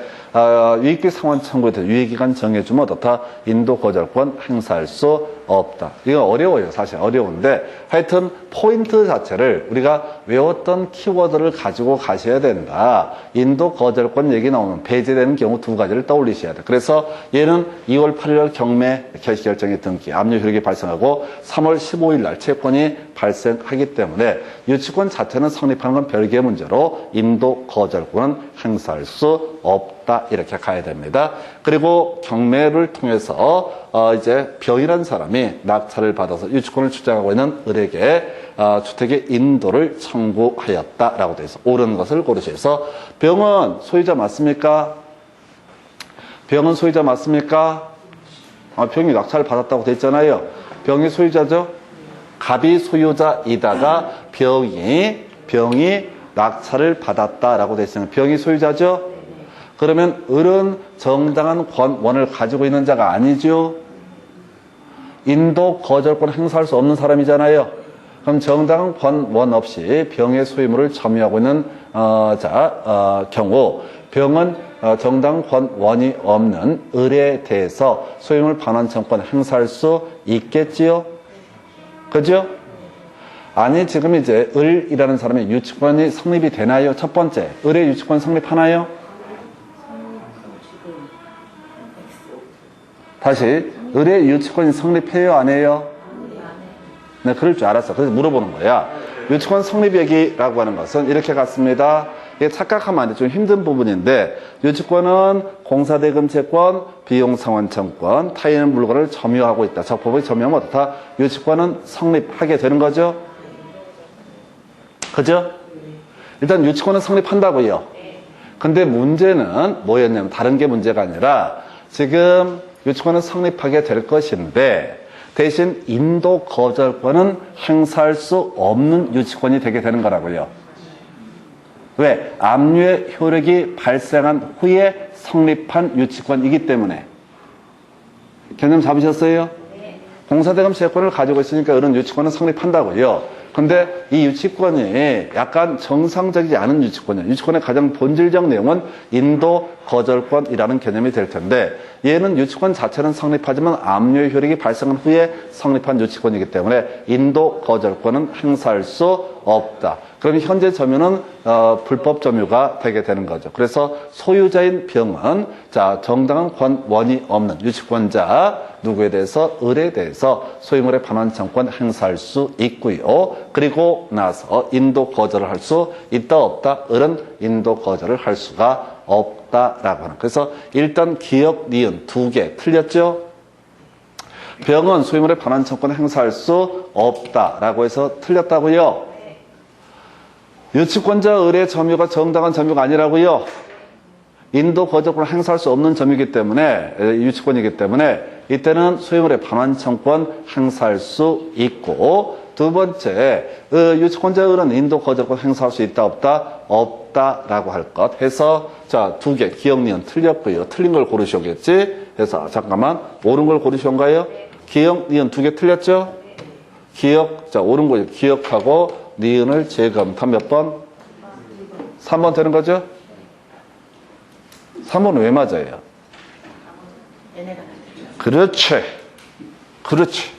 유익기 상환 청구에 대해 유예기간 정해주면 어떻다? 인도 거절권 행사할 수 없다. 이거 어려워요. 사실 어려운데 하여튼 포인트 자체를 우리가 외웠던 키워드를 가지고 가셔야 된다. 인도 거절권 얘기 나오면 배제되는 경우 두 가지를 떠올리셔야 돼. 그래서 얘는 2월 8일 경매 개시 결정의 등기 압류 효력이 발생하고 3월 15일 날 채권이 발생하기 때문에 유치권 자체는 성립하는 건 별개의 문제로 인도 거절권은 행사할 수 없다. 이렇게 가야 됩니다. 그리고 경매를 통해서 이제 병이라는 사람이 낙찰을 받아서 유치권을 주장하고 있는 을에게 주택의 인도를 청구하였다라고 되어 있어. 옳은 것을 고르셔서 병은 소유자 맞습니까? 병은 소유자 맞습니까? 병이 낙찰을 받았다고 되어 있잖아요. 병이 소유자죠? 갑이 소유자이다가 병이 낙찰을 받았다라고 되어 있으면 병이 소유자죠? 그러면 을은 정당한 권원을 가지고 있는 자가 아니죠. 인도 거절권 행사할 수 없는 사람이잖아요. 그럼 정당한 권원 없이 병의 소유물을 점유하고 있는 경우 병은 정당한 권원이 없는 을에 대해서 소유물 반환 청구권 행사할 수 있겠지요. 그죠? 아니, 지금 이제 을이라는 사람의 유치권이 성립이 되나요? 첫 번째, 을의 유치권 성립하나요? 다시, 을의 유치권이 성립해요, 안 해요? 네, 그럴 줄 알았어. 그래서 물어보는 거야. 유치권 성립 얘기라고 하는 것은 이렇게 같습니다. 이게 착각하면 안 돼. 좀 힘든 부분인데, 유치권은 공사대금 채권, 비용상환청권, 타인의 물건을 점유하고 있다. 적법하게 점유하면 어떻다? 유치권은 성립하게 되는 거죠? 그죠? 일단 유치권은 성립한다고요. 근데 문제는 뭐였냐면, 다른 게 문제가 아니라, 지금 유치권은 성립하게 될 것인데 대신 인도 거절권은 행사할 수 없는 유치권이 되게 되는 거라고요. 왜? 압류의 효력이 발생한 후에 성립한 유치권이기 때문에. 개념 잡으셨어요? 공사대금 채권을 가지고 있으니까 이런 유치권은 성립한다고요. 근데 이 유치권이 약간 정상적이지 않은 유치권이에요. 유치권의 가장 본질적 내용은 인도 거절권이라는 개념이 될 텐데 얘는 유치권 자체는 성립하지만 압류의 효력이 발생한 후에 성립한 유치권이기 때문에 인도 거절권은 행사할 수 없다. 그럼 현재 점유는 불법 점유가 되게 되는 거죠. 그래서 소유자인 병은 정당한 권원이 없는 유치권자 누구에 대해서 을에 대해서 소유물의 반환 청구권 행사할 수 있고요. 그리고 나서 인도 거절을 할 수 있다 없다? 을은 인도 거절을 할 수가 없다라고 하는. 그래서 일단 기역, 니은 두 개 틀렸죠? 병은 소유물의 반환 청구권 행사할 수 없다라고 해서 틀렸다고요. 유치권자 을의 점유가 정당한 점유가 아니라고요. 인도 거절권을 행사할 수 없는 점유이기 때문에 유치권이기 때문에 이때는 소유물의 반환 청구권 행사할 수 있고 두 번째, 유치권자들은 인도 거절권 행사할 수 있다, 없다? 없다라고 할 것 해서, 자, 두 개, 기억, 니은 틀렸고요. 틀린 걸 고르셔야겠지? 해서, 잠깐만, 옳은 걸 고르시온가요? 기억, 니은 두 개 틀렸죠? 기억, 자, 옳은 거 기억하고, 니은을 재검토 몇 번? 3번 되는 거죠? 3번은 왜 맞아요? 그렇지. 그렇지.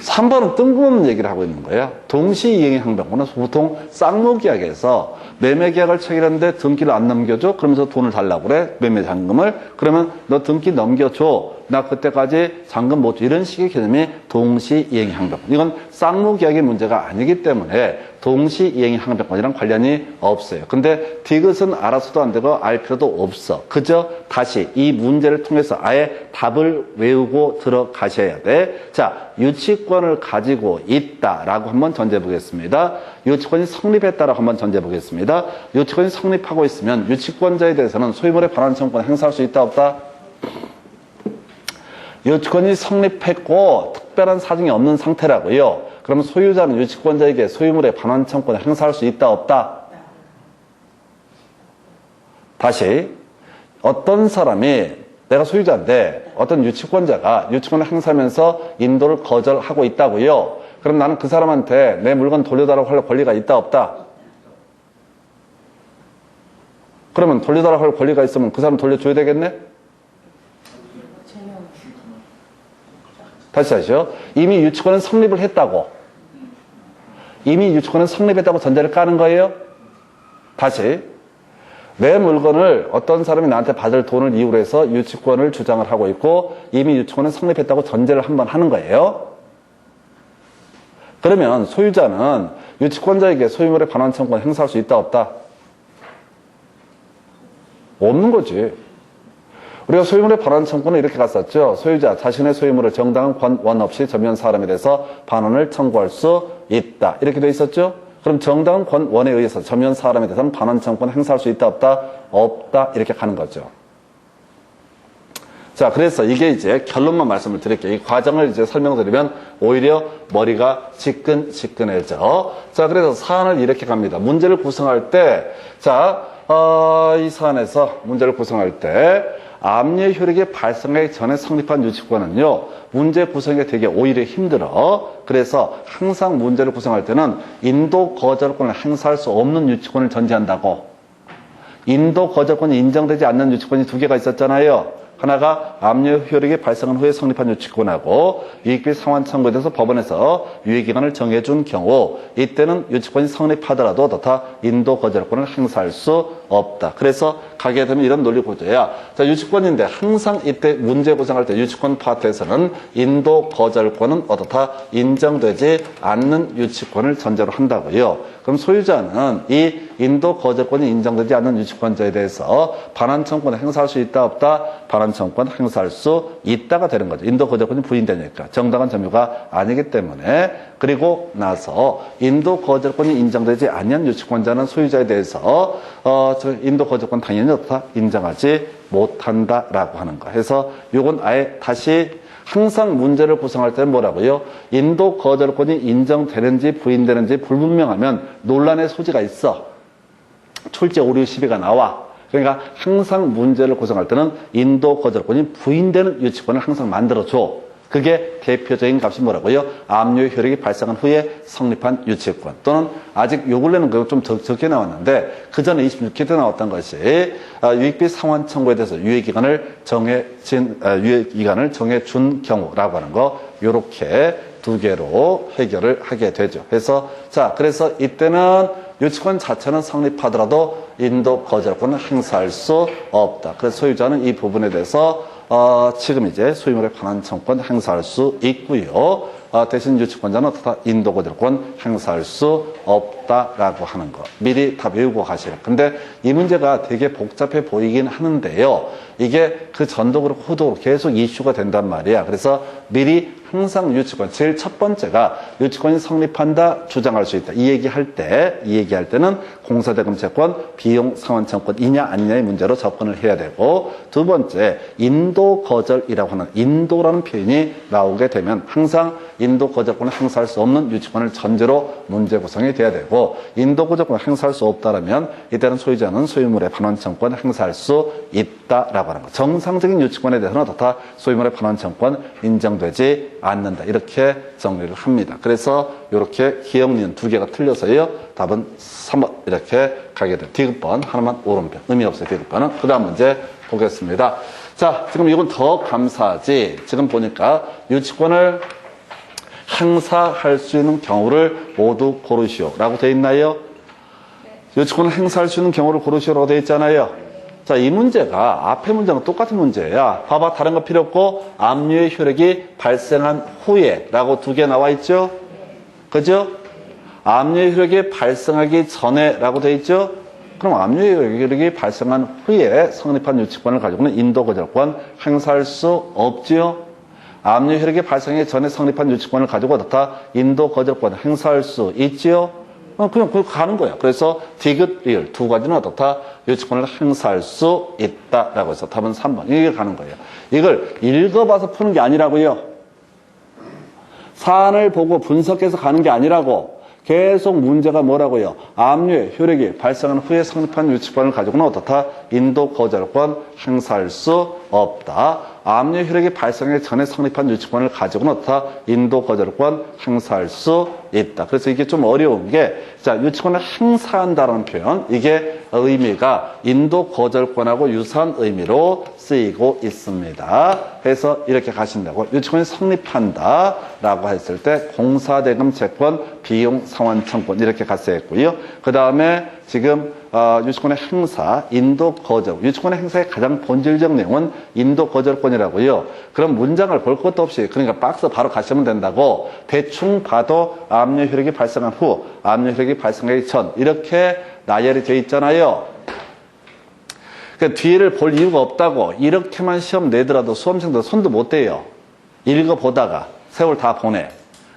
3번은 뜬금없는 얘기를 하고 있는 거야. 동시이행의 항변권은 보통 쌍무계약에서 매매계약을 체결하는데 등기를 안 넘겨줘? 그러면서 돈을 달라고 그래. 매매 잔금을. 그러면 너 등기 넘겨줘. 나 그때까지 잔금 못 줘. 이런 식의 개념이 동시이행의 항변권. 이건 쌍무계약의 문제가 아니기 때문에 동시이행의 항변권이랑 관련이 없어요. 근데 디귿은 알아서도 안 되고 알 필요도 없어. 그저 다시 이 문제를 통해서 아예 답을 외우고 들어가셔야 돼. 자, 유치권을 가지고 있다라고 한번 전제해 보겠습니다. 유치권이 성립했다라고 한번 전제해 보겠습니다. 유치권이 성립하고 있으면 유치권자에 대해서는 소유물의 반환 청구권 행사할 수 있다, 없다? 유치권이 성립했고 특별한 사정이 없는 상태라고요. 그러면 소유자는 유치권자에게 소유물의 반환 청구권을 행사할 수 있다, 없다? 다시, 어떤 사람이 내가 소유자인데 어떤 유치권자가 유치권을 행사하면서 인도를 거절하고 있다고요. 그럼 나는 그 사람한테 내 물건 돌려달라고 할 권리가 있다, 없다? 그러면 돌려달라고 할 권리가 있으면 그 사람 돌려줘야 되겠네? 다시 하시죠. 이미 유치권은 성립을 했다고. 이미 유치권은 성립했다고 전제를 까는 거예요. 다시. 내 물건을 어떤 사람이 나한테 받을 돈을 이유로 해서 유치권을 주장을 하고 있고 이미 유치권은 성립했다고 전제를 한번 하는 거예요. 그러면 소유자는 유치권자에게 소유물의 반환 청구권 행사할 수 있다, 없다? 없는 거지. 우리가 소유물의 반환 청구는 이렇게 갔었죠. 소유자 자신의 소유물을 정당한 권 없이 전면 사람에 대해서 반환을 청구할 수 있다. 이렇게 돼 있었죠. 그럼 정당한 권원에 의해서 전면 사람에 대해서는 반환 청구권 행사할 수 있다, 없다? 없다. 이렇게 가는 거죠. 자, 그래서 이게 이제 결론만 말씀을 드릴게요. 이 과정을 이제 설명드리면 오히려 머리가 지끈지끈해져. 자, 그래서 사안을 이렇게 갑니다. 문제를 구성할 때, 자, 이 사안에서 문제를 구성할 때, 압류 효력이 발생하기 전에 성립한 유치권은요, 문제 구성이 되게 오히려 힘들어. 그래서 항상 문제를 구성할 때는 인도 거절권을 행사할 수 없는 유치권을 전제한다고. 인도 거절권이 인정되지 않는 유치권이 두 개가 있었잖아요. 하나가 압류 효력이 발생한 후에 성립한 유치권하고 유익비 상환 청구에 대해서 법원에서 유예기간을 정해준 경우 이때는 유치권이 성립하더라도 더타 인도 거절권을 행사할 수 없다. 그래서 가게 되면 이런 논리 구조야. 자, 유치권인데 항상 이때 문제 구성할 때 유치권 파트에서는 인도 거절권은 어떻다 인정되지 않는 유치권을 전제로 한다고요. 그럼 소유자는 이 인도 거절권이 인정되지 않는 유치권자에 대해서 반환 청구권을 행사할 수 있다, 없다? 반환 청구권 행사할 수 있다가 되는 거죠. 인도 거절권이 부인되니까 정당한 점유가 아니기 때문에. 그리고 나서 인도 거절권이 인정되지 않는 유치권자는 소유자에 대해서 인도 거절권 당연히 어떻다 인정하지 못한다라고 하는 거. 해서 이건 아예 다시 항상 문제를 구성할 때는 뭐라고요? 인도 거절권이 인정되는지 부인되는지 불분명하면 논란의 소지가 있어. 출제 오류 시비가 나와. 그러니까 항상 문제를 구성할 때는 인도 거절권이 부인되는 유치권을 항상 만들어줘. 그게 대표적인 값이 뭐라고요? 압류 효력이 발생한 후에 성립한 유치권. 또는 아직 요 근래는 좀 적게 나왔는데 그 전에 26회 때 나왔던 것이 유익비 상환 청구에 대해서 유예기간을 정해준 경우라고 하는 거. 요렇게 두 개로 해결을 하게 되죠. 그래서 이때는 유치권 자체는 성립하더라도 인도 거절권을 행사할 수 없다. 그래서 소유자는 이 부분에 대해서 지금 이제 소유물의 반환 청구권 행사할 수 있고요. 대신 유치권자는 인도 거절권 행사할 수 없다라고 하는 거. 미리 다 외우고 가시라. 근데 이 문제가 되게 복잡해 보이긴 하는데요. 이게 그 전도 그렇고 후도 계속 이슈가 된단 말이야. 그래서 미리 항상 유치권, 제일 첫 번째가 유치권이 성립한다, 주장할 수 있다. 이 얘기할 때는 공사대금 채권, 비용 상환 청구권이냐 아니냐의 문제로 접근을 해야 되고, 두 번째, 인도 거절이라고 하는 인도라는 표현이 나오게 되면 항상 인도 거절권을 행사할 수 없는 유치권을 전제로 문제 구성이 돼야 되고, 인도 거절권을 행사할 수 없다라면 이때는 소유자는 소유물의 반환청권 행사할 수 있다라고 하는 거. 정상적인 유치권에 대해서는 어떻다? 소유물의 반환청권 인정되지 않는다. 이렇게 정리를 합니다. 그래서 이렇게 기억, 니은 두 개가 틀려서요. 답은 3번 이렇게 가게 돼요. 디귿번 하나만 오른편. 의미 없어요. 디귿번은. 그 다음 문제 보겠습니다. 자, 지금 이건 더 감사하지. 지금 보니까 유치권을 행사할 수 있는 경우를 모두 고르시오 라고 되어 있나요? 유치권을 행사할 수 있는 경우를 고르시오라고 되어 있잖아요. 자, 이 문제가 앞에 문제랑 똑같은 문제야. 봐봐, 다른 거 필요 없고 압류의 효력이 발생한 후에 라고 두 개 나와 있죠? 그죠? 압류의 효력이 발생하기 전에 라고 되어 있죠? 그럼 압류의 효력이 발생한 후에 성립한 유치권을 가지고는 인도 거절권 행사할 수 없지요? 압류 효력이 발생하기 전에 성립한 유치권을 가지고 어떻다? 인도 거절권 행사할 수 있지요? 그냥 가는 거야. 그래서 디귿, 리을 두 가지는 어떻다? 유치권을 행사할 수 있다라고 해서 답은 3번. 이게 가는 거예요. 이걸 읽어봐서 푸는 게 아니라고요. 사안을 보고 분석해서 가는 게 아니라고. 계속 문제가 뭐라고요? 압류의 효력이 발생한 후에 성립한 유치권을 가지고는 어떻다? 인도 거절권 행사할 수 없다. 압류 효력이 발생하기 전에 성립한 유치권을 가지고는 어떻다? 인도 거절권 행사할 수 있다. 그래서 이게 좀 어려운 게, 자, 유치권을 행사한다는 표현, 이게 의미가 인도 거절권하고 유사한 의미로 쓰이고 있습니다. 그래서 이렇게 가신다고. 유치권이 성립한다 라고 했을 때 공사대금 채권, 비용 상환 청권 이렇게 갔어야 했고요. 그 다음에 지금 유치권의 행사, 인도 거절. 유치권의 행사의 가장 본질적 내용은 인도 거절권이라고요. 그럼 문장을 볼 것도 없이, 그러니까 박스 바로 가시면 된다고. 대충 봐도 압류 효력이 발생한 후, 압류 효력이 발생하기 전 이렇게 나열이 되어 있잖아요. 그러니까 뒤를 볼 이유가 없다고. 이렇게만 시험 내더라도 수험생들 손도 못 대요. 읽어보다가 세월 다 보내.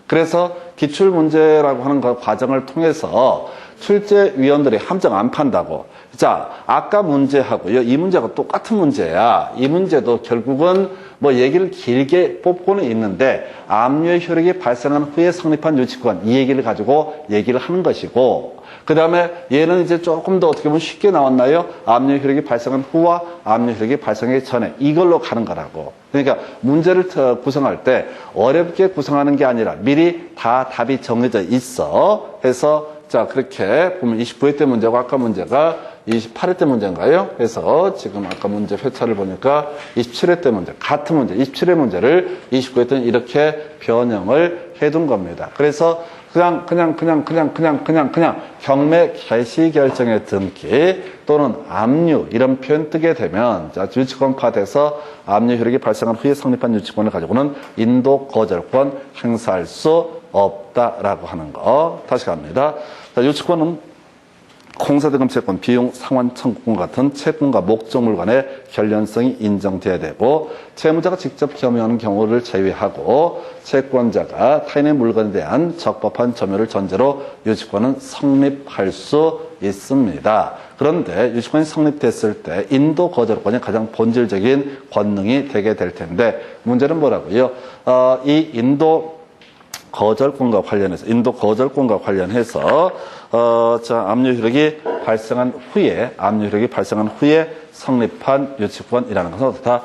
그래서 기출문제라고 하는 그 과정을 통해서 출제위원들이 함정 안 판다고. 자, 아까 문제하고요. 이 문제가 똑같은 문제야. 이 문제도 결국은 뭐 얘기를 길게 뽑고는 있는데 압류의 효력이 발생한 후에 성립한 유치권 이 얘기를 가지고 얘기를 하는 것이고, 그 다음에 얘는 이제 조금 더 어떻게 보면 쉽게 나왔나요? 압류의 효력이 발생한 후와 압류의 효력이 발생하기 전에 이걸로 가는 거라고. 그러니까 문제를 구성할 때 어렵게 구성하는 게 아니라 미리 다 답이 정해져 있어. 해서 자, 그렇게 보면 29회 때 문제고 아까 문제가 28회 때 문제인가요? 그래서 지금 아까 문제 회차를 보니까 27회 때 문제, 같은 문제, 27회 문제를 29회 때는 이렇게 변형을 해둔 겁니다. 그래서 그냥 경매 개시 결정에 등기 또는 압류 이런 표현 뜨게 되면, 자, 유치권 파돼서 압류 효력이 발생한 후에 성립한 유치권을 가지고는 인도 거절권 행사할 수 없다라고 하는 거. 다시 갑니다. 자, 유치권은 공사대금 채권, 비용 상환 청구권 같은 채권과 목적물 간의 결연성이 인정돼야 되고, 채무자가 직접 겸용하는 경우를 제외하고 채권자가 타인의 물건에 대한 적법한 점유를 전제로 유치권은 성립할 수 있습니다. 그런데 유치권이 성립됐을 때 인도 거절권이 가장 본질적인 권능이 되게 될 텐데, 문제는 뭐라고요? 이 인도 거절권과 관련해서 자, 압류 효력이 발생한 후에 성립한 유치권이라는 것은 다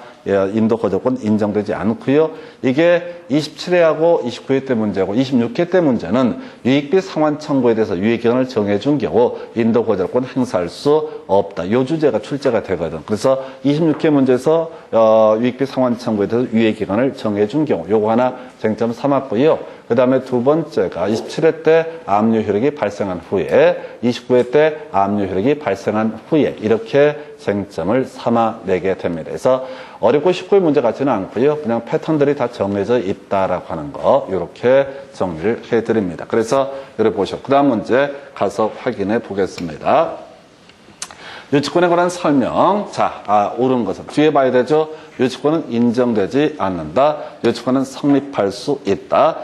인도 거절권 인정되지 않고요. 이게 27회하고 29회 때 문제고 26회 때 문제는 유익비 상환 청구에 대해서 유예기간을 정해준 경우 인도 거절권 행사할 수 없다. 요 주제가 출제가 되거든. 그래서 26회 문제에서 유익비 상환 청구에 대해서 유예기간을 정해준 경우 요거 하나 쟁점 삼았고요. 그 다음에 두 번째가 27회 때 압류 효력이 발생한 후에, 29회 때 압류 효력이 발생한 후에 이렇게 쟁점을 삼아내게 됩니다. 그래서 어렵고 쉽고 문제 같지는 않고요. 그냥 패턴들이 다 정해져 있다라고 하는 거 이렇게 정리를 해드립니다. 그래서 이렇게 보시고 그 다음 문제 가서 확인해 보겠습니다. 유치권에 관한 설명. 자, 옳은 것은 뒤에 봐야 되죠. 유치권은 인정되지 않는다. 유치권은 성립할 수 있다.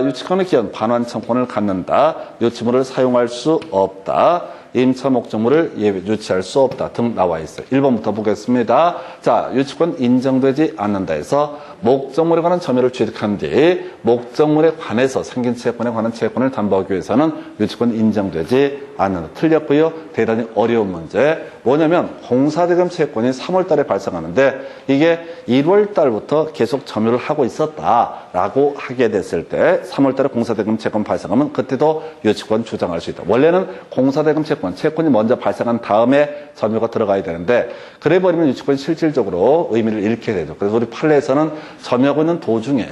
유치권의 기한 반환 청구권을 갖는다. 유치물을 사용할 수 없다. 임차 목적물을 유치할 수 없다 등 나와 있어요. 1번부터 보겠습니다. 자, 유치권 인정되지 않는다 해서 목적물에 관한 점유를 취득한 뒤 목적물에 관해서 생긴 채권에 관한 채권을 담보하기 위해서는 유치권 인정되지 않는다. 틀렸고요. 대단히 어려운 문제. 뭐냐면 공사대금 채권이 3월 달에 발생하는데 이게 1월 달부터 계속 점유를 하고 있었다라고 하게 됐을 때 3월 달에 공사대금 채권 발생하면 그때도 유치권 주장할 수 있다. 원래는 공사대금 채권이 먼저 발생한 다음에 점유가 들어가야 되는데 그래 버리면 유치권이 실질적으로 의미를 잃게 되죠. 그래서 우리 판례에서는 점유하고 있는 도중에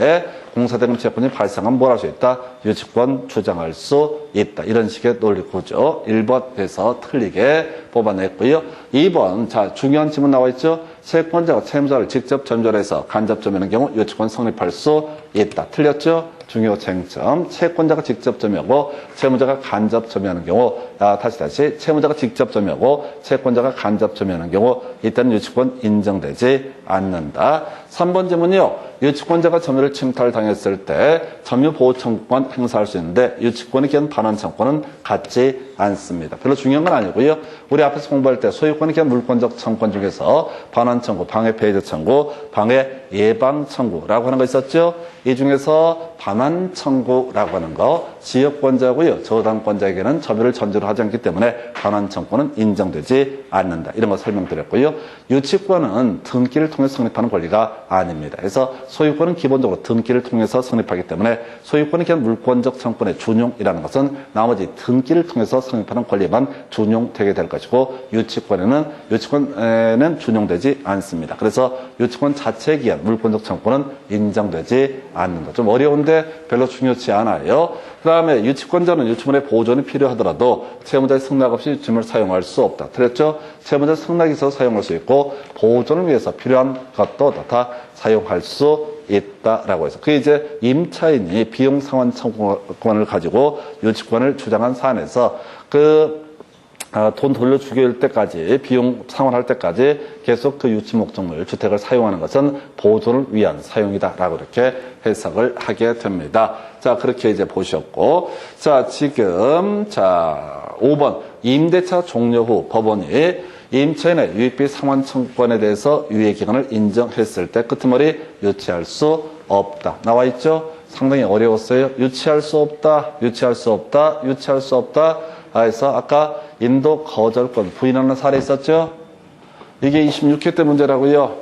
공사대금 채권이 발생하면 뭘 할 수 있다? 유치권 주장할 수 있다. 이런 식의 논리구조. 1번에서 틀리게 뽑아냈고요. 2번, 자, 중요한 질문 나와 있죠? 채권자가 채무자를 직접 전절해서 간접 점유하는 경우 유치권 성립할 수 있다. 틀렸죠? 중요 쟁점. 채권자가 직접 점유하고 채무자가 간접 점유하는 경우, 다시 채무자가 직접 점유하고 채권자가 간접 점유하는 경우 이때는 유치권 인정되지 않는다. 3번 질문이요. 유치권자가 점유를 침탈당했을 때 점유보호 청구권 행사할 수 있는데 유치권에 기한 반환 청구권은 갖지 않습니다. 별로 중요한 건 아니고요. 우리 앞에서 공부할 때 소유권에 기한 물권적 청구권 중에서 반환 청구, 방해 폐해제 청구, 방해 예방 청구라고 하는 거 있었죠. 이 중에서 반환 청구라고 하는 거 지역권자고요. 저당권자에게는 점유를 전제로 하지 않기 때문에 반환 청구는 인정되지 않는다. 이런 거 설명드렸고요. 유치권은 등기를 통해서 성립하는 권리가 아닙니다. 그래서 소유권은 기본적으로 등기를 통해서 성립하기 때문에 소유권에 기한 물권적 청구권의 준용이라는 것은 나머지 등기를 통해서 성립하는 권리만 준용되게 될 것이고 유치권에는 준용되지 않습니다. 그래서 유치권 자체에 기한 물권적 청구권은 인정되지 않는다. 좀 어려운데 별로 중요치 않아요. 그 다음에 유치권자는 유치물의 보존이 필요하더라도 채무자의 승낙 없이 유치물을 사용할 수 없다. 틀렸죠? 채무자 승낙이 있어서 사용할 수 있고 보존을 위해서 필요한 것도 다 사용할 수 있다라고 해서 그게 이제 임차인이 비용 상환 청구권을 가지고 유치권을 주장한 사안에서 돈 돌려주길 때까지 비용 상환할 때까지 계속 그 유치 목적물 주택을 사용하는 것은 보존을 위한 사용이다라고 이렇게 해석을 하게 됩니다. 자, 그렇게 이제 보셨고, 자, 지금 5번 임대차 종료 후 법원이 임차인의 유익비 상환 청구권에 대해서 유예 기간을 인정했을 때 끄트머리 유치할 수 없다 나와 있죠. 상당히 어려웠어요. 유치할 수 없다, 유치할 수 없다, 유치할 수 없다. 그래서 아까 인도 거절권 부인하는 사례 있었죠? 이게 26회 때 문제라고요.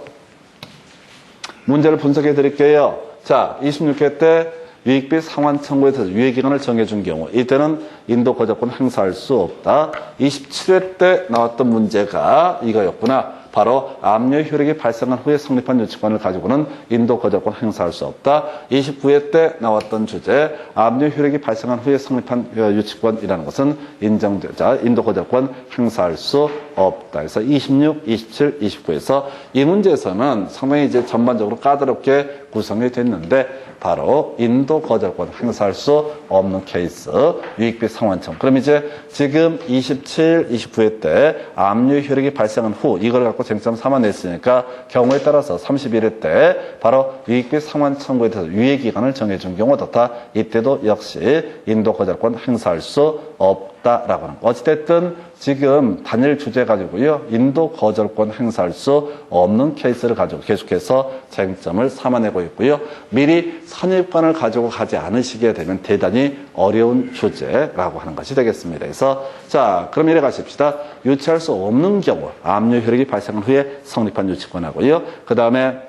문제를 분석해 드릴게요. 자, 26회 때 유익비 상환 청구에 대해서 유예기간을 정해준 경우 이때는 인도 거절권 행사할 수 없다. 27회 때 나왔던 문제가 이거였구나. 바로 압류 효력이 발생한 후에 성립한 유치권을 가지고는 인도 거절권 행사할 수 없다. 29회 때 나왔던 주제 압류 효력이 발생한 후에 성립한 유치권이라는 것은 인도 거절권 행사할 수 없다. 그래서 26, 27, 29에서 이 문제에서는 상당히 이제 전반적으로 까다롭게 구성이 됐는데 바로 인도 거절권 행사할 수 없는 케이스 유익비 상환청. 그럼 이제 지금 27, 29회 때 압류 효력이 발생한 후 이걸 갖고 쟁점 삼아냈으니까 경우에 따라서 31회 때 바로 유익비 상환 청구에 대해서 유예 기간을 정해준 경우도 다 이때도 역시 인도 거절권 행사할 수 없다라고 하는 거. 어찌됐든 지금 단일 주제 가지고요 인도 거절권 행사할 수 없는 케이스를 가지고 계속해서 쟁점을 삼아내고 있고요. 미리 선입관을 가지고 가지 않으시게 되면 대단히 어려운 주제라고 하는 것이 되겠습니다. 그래서 자, 그럼 이래 가십시다. 유치할 수 없는 경우 압류 효력이 발생한 후에 성립한 유치권하고요. 그 다음에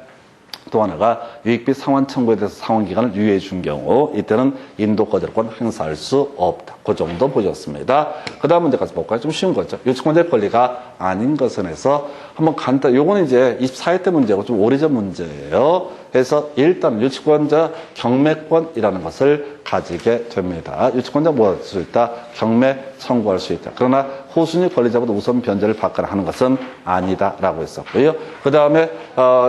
또 하나가 유익비 상환 청구에 대해서 상환 기간을 유예해 준 경우 이때는 인도 거절권 행사할 수 없다. 그 정도 보셨습니다. 그 다음 문제까지 볼까요? 좀 쉬운 거죠. 유치권자의 권리가 아닌 것은 해서 한번 요거는 이제 24회 때 문제고 좀 오래전 문제예요. 그래서 일단 유치권자 경매권이라는 것을 가지게 됩니다. 유치권자 뭐 할 수 있다? 경매 청구할 수 있다. 그러나 후순위 권리자보다 우선 변제를 받거나 하는 것은 아니다라고 했었고요. 그 다음에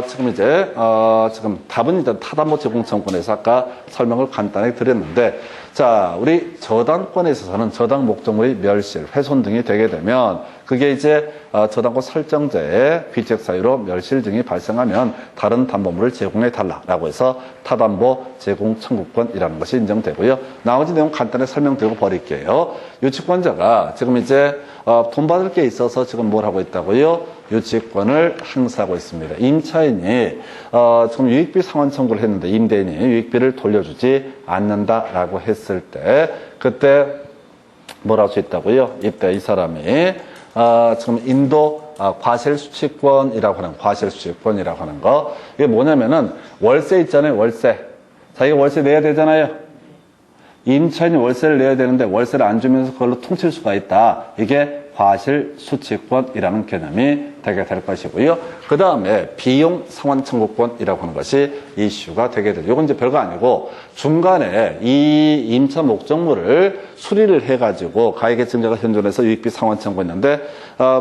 지금 답은 일단 타담보 제공청구권에서 아까 설명을 간단히 드렸는데, 자, 우리 저당권에 있어서는 저당 목적물이 멸실, 훼손 등이 되게 되면 그게 이제 저당권 설정제의 귀책 사유로 멸실 등이 발생하면 다른 담보물을 제공해 달라라고 해서 타담보 제공 청구권이라는 것이 인정되고요. 나머지 내용 간단히 설명드리고 버릴게요. 유치권자가 지금 이제 돈 받을 게 있어서 지금 뭘 하고 있다고요? 유치권을 행사하고 있습니다. 임차인이 지금 유익비 상환 청구를 했는데 임대인이 유익비를 돌려주지 않는다라고 했을 때 그때 뭘 할 수 있다고요? 이때 이 사람이 지금 인도 과실수취권이라고 하는 과실수취권이라고 하는 거, 이게 뭐냐면은 월세 있잖아요. 월세 자기가 월세 내야 되잖아요. 임차인이 월세를 내야 되는데 월세를 안 주면서 그걸로 퉁칠 수가 있다. 이게 과실수취권이라는 개념이 되게 될 것이고요. 그 다음에 비용 상환 청구권이라고 하는 것이 이슈가 되게 되죠. 이건 이제 별거 아니고 중간에 이 임차 목적물을 수리를 해가지고 가액의 증자가 현존해서 유익비 상환 청구했는데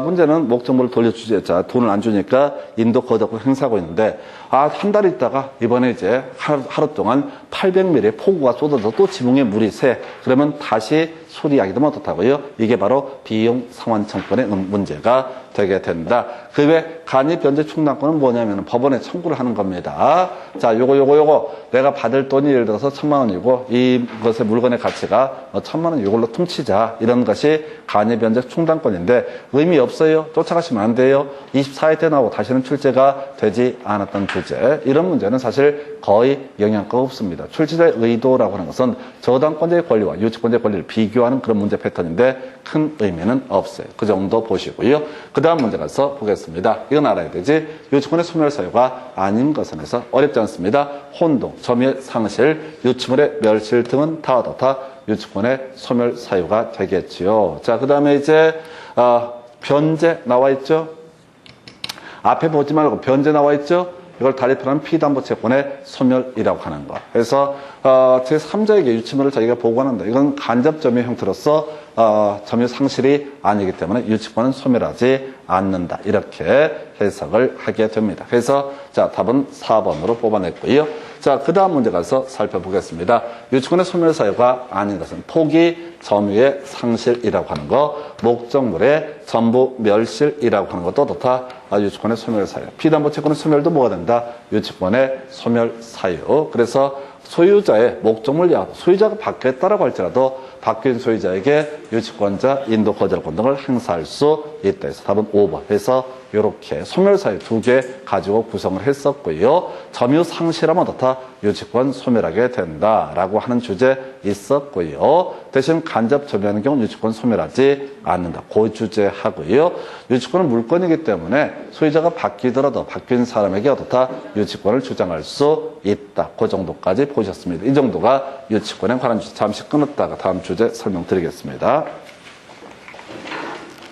문제는 목적물을 돌려주지, 자, 돈을 안 주니까 인도 거적을 행사하고 있는데 한 달 있다가 이번에 이제 하루 동안 800mm의 폭우가 쏟아져 또 지붕에 물이 새. 그러면 다시 수리하기도 어떻다고요? 이게 바로 비용 상환 청구권의 문제가 되게 된다. 그 외 간이 변제 충당권은 뭐냐면 법원에 청구를 하는 겁니다. 자, 요거 내가 받을 돈이 예를 들어서 1000만 원이고 이것의 물건의 가치가 1000만 원 이걸로 퉁치자. 이런 것이 간이 변제 충당권인데 의미 없어요. 쫓아가시면 안 돼요. 24회 때 나오고 다시는 출제가 되지 않았던 주제. 이런 문제는 사실 거의 영향가 없습니다. 출제자의 의도라고 하는 것은 저당권자의 권리와 유치권자의 권리를 비교하는 그런 문제 패턴인데 큰 의미는 없어요. 그 정도 보시고요. 그 다음 문제 가서 보겠습니다. 이건 알아야 되지. 유치권의 소멸 사유가 아닌 것은 해서 어렵지 않습니다. 혼동, 점유의 상실, 유치물의 멸실 등은 다 유치권의 소멸 사유가 되겠지요. 자, 그 다음에 이제 변제 나와 있죠. 앞에 보지 말고 변제 나와 있죠. 이걸 달리표하는 피담보 채권의 소멸이라고 하는 거. 그래서 제3자에게 유치물을 자기가 보고한다. 이건 간접 점유 형태로서 점유 상실이 아니기 때문에 유치권은 소멸하지 않는다. 이렇게 해석을 하게 됩니다. 그래서 자, 답은 4번으로 뽑아냈고요. 자, 그 다음 문제 가서 살펴보겠습니다. 유치권의 소멸 사유가 아닌 것은 포기, 점유의 상실이라고 하는 거, 목적물의 전부 멸실이라고 하는 것도 다 유치권의 소멸 사유. 피담보 채권의 소멸도 뭐가 된다? 유치권의 소멸 사유. 그래서 소유자의 목적물 야 소유자가 바뀌었다라고 할지라도 바뀐 소유자에게 유치권자, 인도 거절권 등을 행사할 수 있다 해서 답은 5번. 그래서 이렇게 소멸사유 2개 가지고 구성을 했었고요. 점유 상실하면 어떻다? 유치권 소멸하게 된다라고 하는 주제 있었고요. 대신 간접 점유하는 경우는 유치권 소멸하지 않는다. 그 주제 하고요. 유치권은 물권이기 때문에 소유자가 바뀌더라도 바뀐 사람에게 어떻다? 유치권을 주장할 수 있다. 그 정도까지 보셨습니다. 이 정도가 유치권에 관한 주제. 잠시 끊었다가 다음 주제 설명드리겠습니다.